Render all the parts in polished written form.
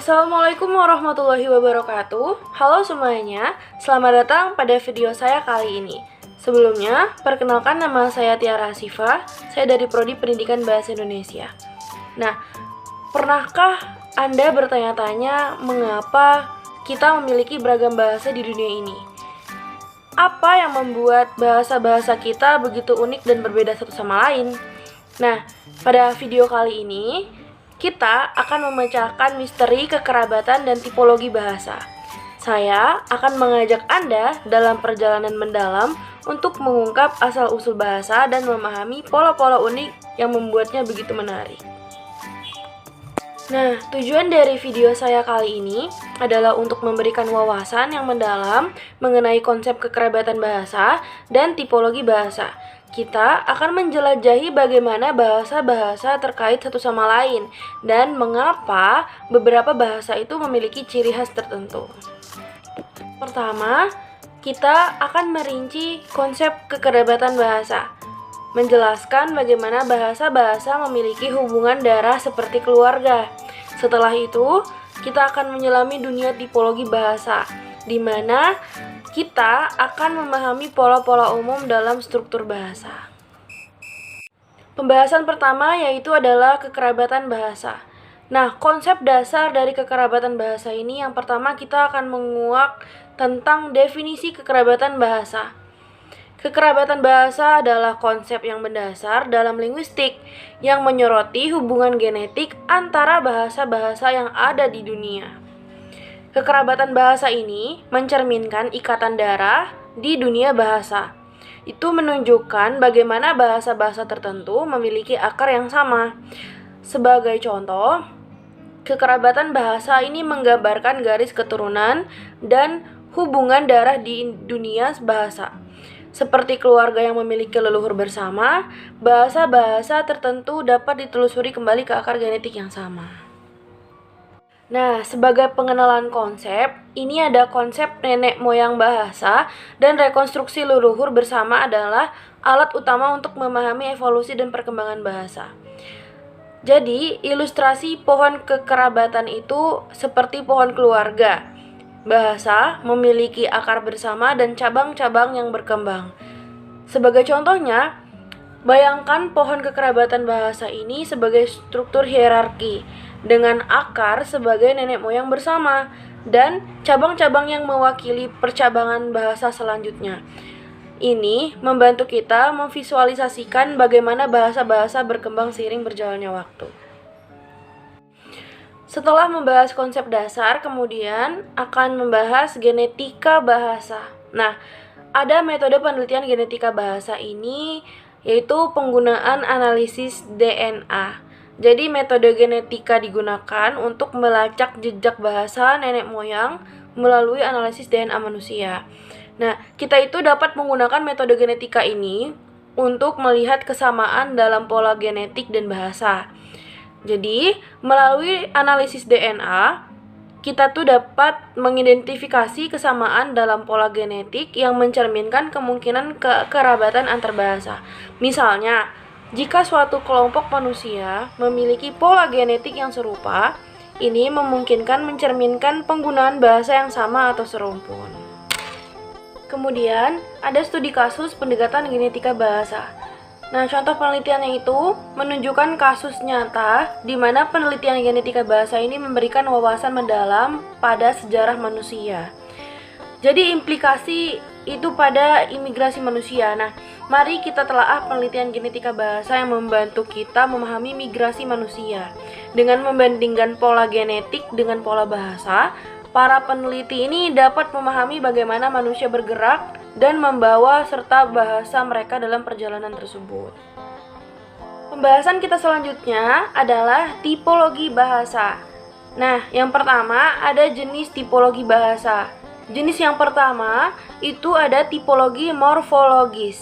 Assalamualaikum warahmatullahi wabarakatuh. Halo semuanya, selamat datang pada video saya kali ini. Sebelumnya, perkenalkan nama saya Tiara Asifa. Saya dari Prodi Pendidikan Bahasa Indonesia. Nah, pernahkah Anda bertanya-tanya mengapa kita memiliki beragam bahasa di dunia ini? Apa yang membuat bahasa-bahasa kita begitu unik dan berbeda satu sama lain? Nah, pada video kali ini kita akan memecahkan misteri kekerabatan dan tipologi bahasa. Saya akan mengajak Anda dalam perjalanan mendalam untuk mengungkap asal-usul bahasa dan memahami pola-pola unik yang membuatnya begitu menarik. Nah, tujuan dari video saya kali ini adalah untuk memberikan wawasan yang mendalam mengenai konsep kekerabatan bahasa dan tipologi bahasa. Kita akan menjelajahi bagaimana bahasa-bahasa terkait satu sama lain dan mengapa beberapa bahasa itu memiliki ciri khas tertentu. Pertama, kita akan merinci konsep kekerabatan bahasa, menjelaskan bagaimana bahasa-bahasa memiliki hubungan darah seperti keluarga. Setelah itu, kita akan menyelami dunia tipologi bahasa, di mana kita akan memahami pola-pola umum dalam struktur bahasa. Pembahasan pertama yaitu adalah kekerabatan bahasa. Nah, konsep dasar dari kekerabatan bahasa ini yang pertama kita akan menguak tentang definisi kekerabatan bahasa. Kekerabatan bahasa adalah konsep yang mendasar dalam linguistik yang menyoroti hubungan genetik antara bahasa-bahasa yang ada di dunia. Kekerabatan bahasa ini mencerminkan ikatan darah di dunia bahasa. Itu menunjukkan bagaimana bahasa-bahasa tertentu memiliki akar yang sama. Sebagai contoh, kekerabatan bahasa ini menggambarkan garis keturunan dan hubungan darah di dunia bahasa. Seperti keluarga yang memiliki leluhur bersama, bahasa-bahasa tertentu dapat ditelusuri kembali ke akar genetik yang sama. Nah, sebagai pengenalan konsep, ini ada konsep nenek moyang bahasa dan rekonstruksi leluhur bersama adalah alat utama untuk memahami evolusi dan perkembangan bahasa. Jadi, ilustrasi pohon kekerabatan itu seperti pohon keluarga. Bahasa memiliki akar bersama dan cabang-cabang yang berkembang. Sebagai contohnya, bayangkan pohon kekerabatan bahasa ini sebagai struktur hierarki dengan akar sebagai nenek moyang bersama dan cabang-cabang yang mewakili percabangan bahasa selanjutnya. Ini membantu kita memvisualisasikan bagaimana bahasa-bahasa berkembang seiring berjalannya waktu. Setelah membahas konsep dasar, kemudian akan membahas genetika bahasa. Nah, ada metode penelitian genetika bahasa ini yaitu penggunaan analisis DNA. Jadi metode genetika digunakan untuk melacak jejak bahasa nenek moyang melalui analisis DNA manusia. Nah, kita itu dapat menggunakan metode genetika ini untuk melihat kesamaan dalam pola genetik dan bahasa. Jadi, melalui analisis DNA, kita tuh dapat mengidentifikasi kesamaan dalam pola genetik yang mencerminkan kemungkinan kekerabatan antar bahasa. Misalnya, jika suatu kelompok manusia memiliki pola genetik yang serupa, ini memungkinkan mencerminkan penggunaan bahasa yang sama atau serumpun. Kemudian, ada studi kasus pendekatan genetika bahasa. Nah, contoh penelitiannya itu menunjukkan kasus nyata di mana penelitian genetika bahasa ini memberikan wawasan mendalam pada sejarah manusia. Jadi implikasi itu pada imigrasi manusia. Nah, mari kita telaah penelitian genetika bahasa yang membantu kita memahami migrasi manusia. Dengan membandingkan pola genetik dengan pola bahasa, para peneliti ini dapat memahami bagaimana manusia bergerak dan membawa serta bahasa mereka dalam perjalanan tersebut. Pembahasan kita selanjutnya adalah tipologi bahasa. Nah, yang pertama ada jenis tipologi bahasa. Jenis yang pertama itu ada tipologi morfologis.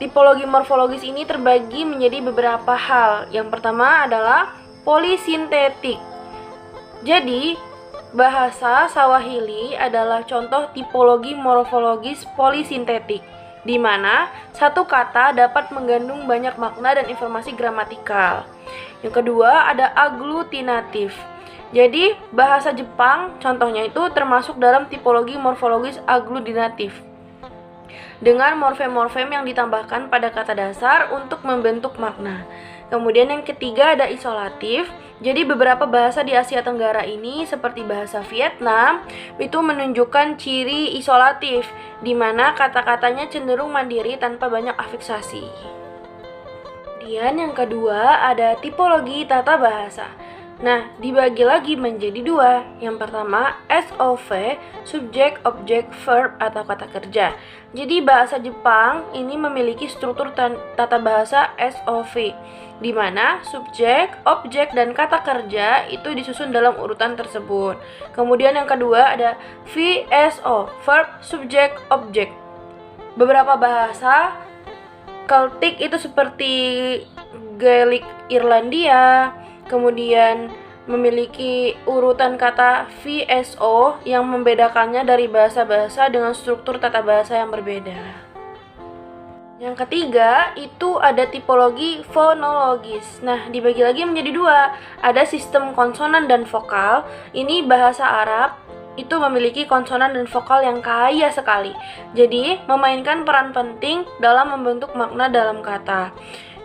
Tipologi morfologis ini terbagi menjadi beberapa hal. Yang pertama adalah polisintetik. Jadi, bahasa Swahili adalah contoh tipologi morfologis polisintetik, di mana satu kata dapat mengandung banyak makna dan informasi gramatikal. Yang kedua ada aglutinatif. Jadi, bahasa Jepang contohnya itu termasuk dalam tipologi morfologis aglutinatif dengan morfem-morfem yang ditambahkan pada kata dasar untuk membentuk makna. Kemudian yang ketiga ada isolatif. Jadi beberapa bahasa di Asia Tenggara ini seperti bahasa Vietnam itu menunjukkan ciri isolatif di mana kata-katanya cenderung mandiri tanpa banyak afiksasi. Kemudian yang kedua ada tipologi tata bahasa. Nah, dibagi lagi menjadi dua. Yang pertama, SOV, subjek, objek, verb, atau kata kerja. Jadi bahasa Jepang ini memiliki struktur tata bahasa SOV, di mana subjek, objek, dan kata kerja itu disusun dalam urutan tersebut. Kemudian yang kedua ada VSO, verb, subjek, objek. Beberapa bahasa Celtic itu seperti Gaelic Irlandia, kemudian memiliki urutan kata VSO yang membedakannya dari bahasa-bahasa dengan struktur tata bahasa yang berbeda. Yang ketiga, itu ada tipologi fonologis. Nah, dibagi lagi menjadi dua. Ada sistem konsonan dan vokal. Ini bahasa Arab itu memiliki konsonan dan vokal yang kaya sekali. Jadi, memainkan peran penting dalam membentuk makna dalam kata.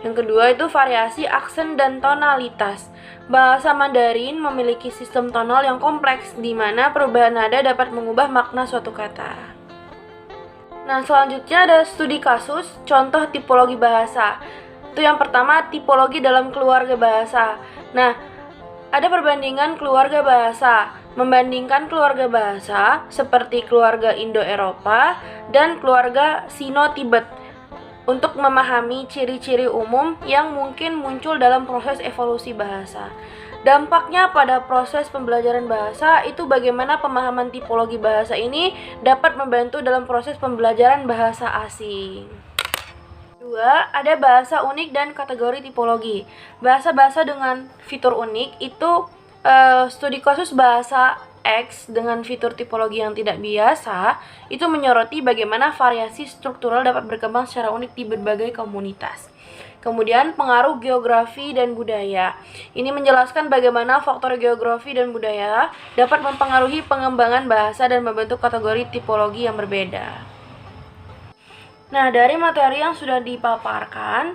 Yang kedua itu variasi aksen dan tonalitas. Bahasa Mandarin memiliki sistem tonal yang kompleks di mana perubahan nada dapat mengubah makna suatu kata. Nah, selanjutnya ada studi kasus, contoh tipologi bahasa. Itu yang pertama, tipologi dalam keluarga bahasa. Nah, ada perbandingan keluarga bahasa, membandingkan keluarga bahasa seperti keluarga Indo-Eropa dan keluarga Sino-Tibet untuk memahami ciri-ciri umum yang mungkin muncul dalam proses evolusi bahasa. Dampaknya pada proses pembelajaran bahasa itu bagaimana pemahaman tipologi bahasa ini dapat membantu dalam proses pembelajaran bahasa asing. Kedua, ada bahasa unik dan kategori tipologi. Bahasa-bahasa dengan fitur unik itu studi kasus bahasa X dengan fitur tipologi yang tidak biasa itu menyoroti bagaimana variasi struktural dapat berkembang secara unik di berbagai komunitas. Kemudian pengaruh geografi dan budaya. Ini menjelaskan bagaimana faktor geografi dan budaya dapat mempengaruhi pengembangan bahasa dan membentuk kategori tipologi yang berbeda. Nah, dari materi yang sudah dipaparkan,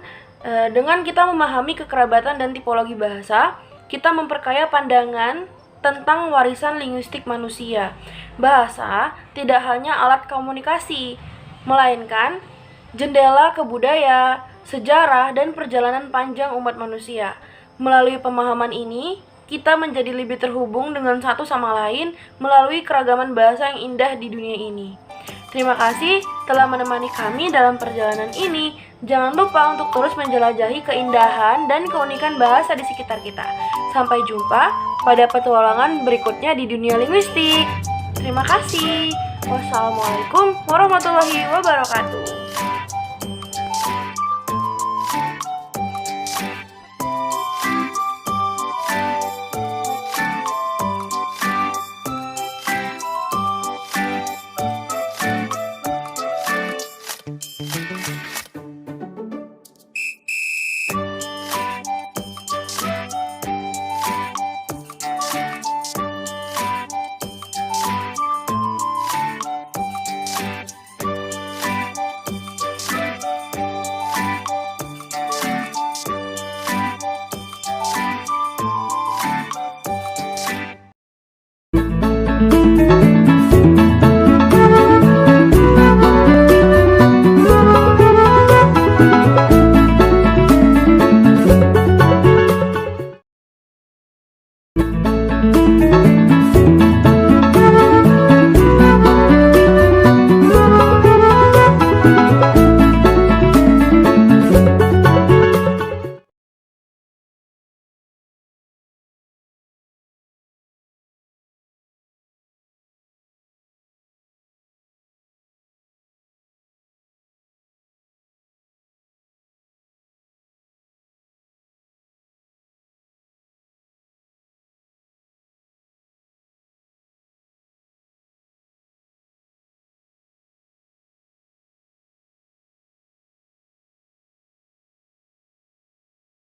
dengan kita memahami kekerabatan dan tipologi bahasa, kita memperkaya pandangan tentang warisan linguistik manusia. Bahasa tidak hanya alat komunikasi, melainkan jendela ke budaya, sejarah, dan perjalanan panjang umat manusia. Melalui pemahaman ini, kita menjadi lebih terhubung dengan satu sama lain melalui keragaman bahasa yang indah di dunia ini. Terima kasih telah menemani kami dalam perjalanan ini. Jangan lupa untuk terus menjelajahi keindahan dan keunikan bahasa di sekitar kita. Sampai jumpa pada petualangan berikutnya di dunia linguistik. Terima kasih. Wassalamualaikum warahmatullahi wabarakatuh.